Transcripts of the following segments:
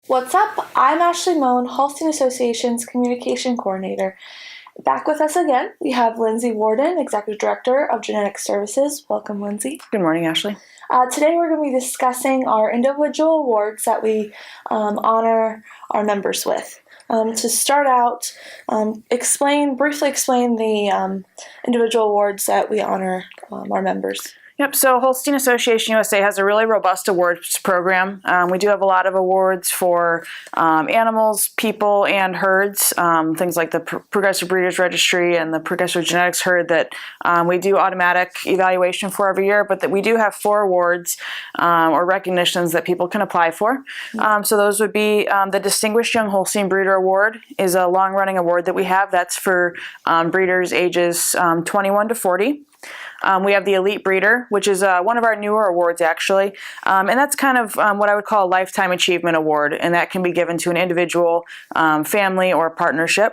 What's up? I'm Ashley Moan, Holstein Association's Communication Coordinator. Back with us again, we have Lindsay Warden, Executive Director of Genetic Services. Welcome, Lindsay. Good morning, Ashley. Today we're going to be discussing our individual awards that we honor our members with. To start out, briefly explain the individual awards that we honor our members. Yep, so Holstein Association USA has a really robust awards program. We do have a lot of awards for animals, people, and herds, things like the Progressive Breeders Registry and the Progressive Genetics Herd that we do automatic evaluation for every year, but that we do have 4 awards or recognitions that people can apply for. So those would be the Distinguished Young Holstein Breeder Award is a long-running award that we have. That's for breeders ages 21 to 40. We have the Elite Breeder, which is one of our newer awards, actually. And that's kind of what I would call a Lifetime Achievement Award, and that can be given to an individual, family, or partnership.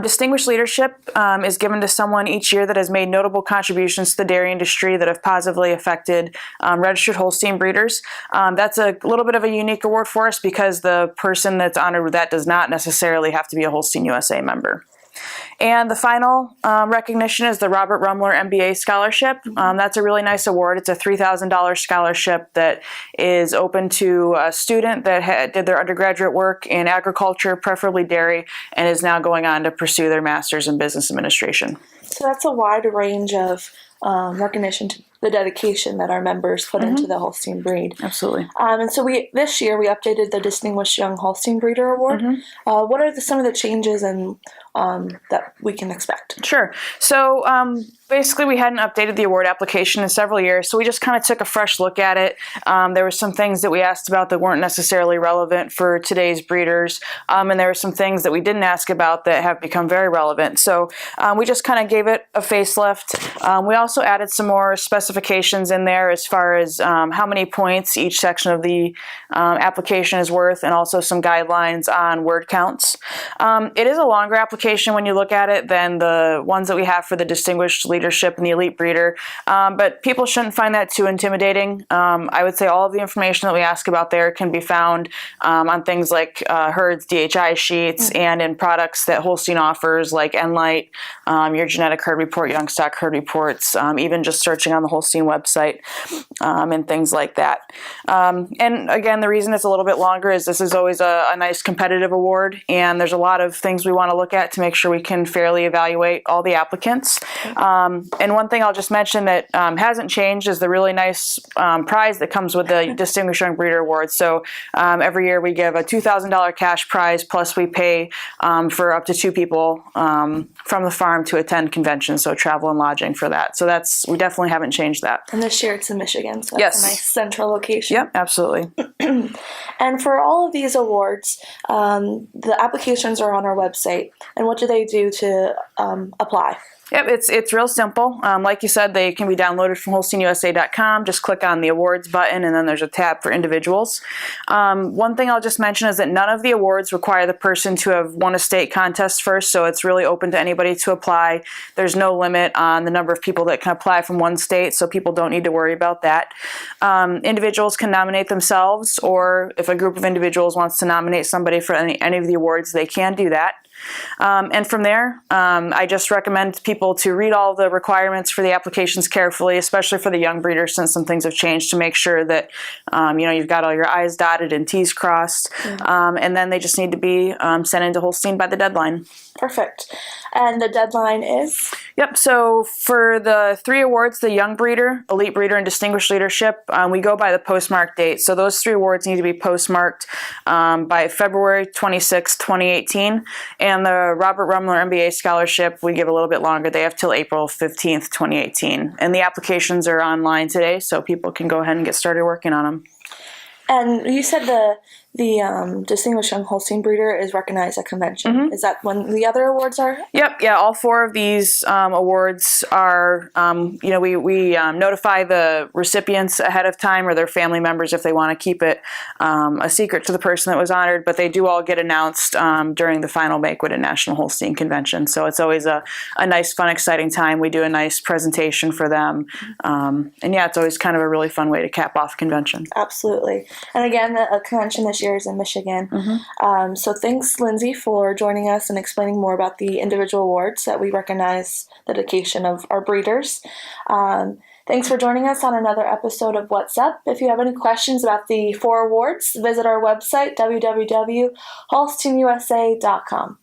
Distinguished Leadership is given to someone each year that has made notable contributions to the dairy industry that have positively affected registered Holstein breeders. That's a little bit of a unique award for us because the person that's honored with that does not necessarily have to be a Holstein USA member. And the final recognition is the Robert Rumler MBA Scholarship. That's a really nice award. It's a $3,000 scholarship that is open to a student that did their undergraduate work in agriculture, preferably dairy, and is now going on to pursue their master's in business administration. So that's a wide range of recognition to the dedication that our members put into the Holstein breed. Absolutely. And so this year we updated the Distinguished Young Holstein Breeder Award. What are some of the changes that we can expect? Sure. So basically we hadn't updated the award application in several years, so we just kind of took a fresh look at it. There were some things that we asked about that weren't necessarily relevant for today's breeders, and there were some things that we didn't ask about that have become very relevant. So we just kind of gave it a facelift. We also added some more specifications in there as far as how many points each section of the application is worth, and also some guidelines on word counts. It is a longer application when you look at it than the ones that we have for the Distinguished Leadership and the Elite Breeder, but people shouldn't find that too intimidating. I would say all of the information that we ask about there can be found on things like herds, DHI sheets, and in products that Holstein offers like Enlight, your genetic herd report, young stock herd reports, even just searching on the Holstein website, and things like that. And again, the reason it's a little bit longer is this is always a nice competitive award, and there's a lot of things we want to look at to make sure we can fairly evaluate all the applicants. And one thing I'll just mention that hasn't changed is the really nice prize that comes with the Distinguished Young Breeder Award. So every year we give a $2,000 cash prize, plus we pay for up to 2 people from the farm to attend conventions, so travel and lodging for that. So we definitely haven't changed that. And this year it's in Michigan, so that's a nice central location. Yep, absolutely. And for all of these awards, the applications are on our website. And what do they do to apply? Yep, it's real simple. Like you said, they can be downloaded from HolsteinUSA.com. Just click on the awards button, and then there's a tab for individuals. One thing I'll just mention is that none of the awards require the person to have won a state contest first, so it's really open to anybody to apply. There's no limit on the number of people that can apply from one state, so people don't need to worry about that. Individuals can nominate themselves, or if a group of individuals wants to nominate somebody for any of the awards, they can do that. And from there, I just recommend people to read all the requirements for the applications carefully, especially for the young breeders, since some things have changed, to make sure that you've got all your I's dotted and T's crossed. And then they just need to be sent into Holstein by the deadline. Perfect. And the deadline is? Yep. So for the 3 awards, the Young Breeder, Elite Breeder, and Distinguished Leadership, we go by the postmark date. So those 3 awards need to be postmarked by February 26, 2018. And the Robert Rumler MBA Scholarship, we give a little bit longer. They have till April 15th, 2018. And the applications are online today, so people can go ahead and get started working on them. And you said the Distinguished Young Holstein Breeder is recognized at convention. Is that when the other awards are? Yep. Yeah. All 4 of these awards are, we notify the recipients ahead of time, or their family members if they want to keep it a secret to the person that was honored, but they do all get announced during the final banquet at National Holstein Convention. So it's always a nice, fun, exciting time. We do a nice presentation for them. And yeah, it's always kind of a really fun way to cap off convention. Absolutely. And again, the convention this past years in Michigan. So thanks, Lindsay, for joining us and explaining more about the individual awards that we recognize the dedication of our breeders. Thanks for joining us on another episode of What's Up. If you have any questions about the 4 awards, visit our website, www.holsteinusa.com.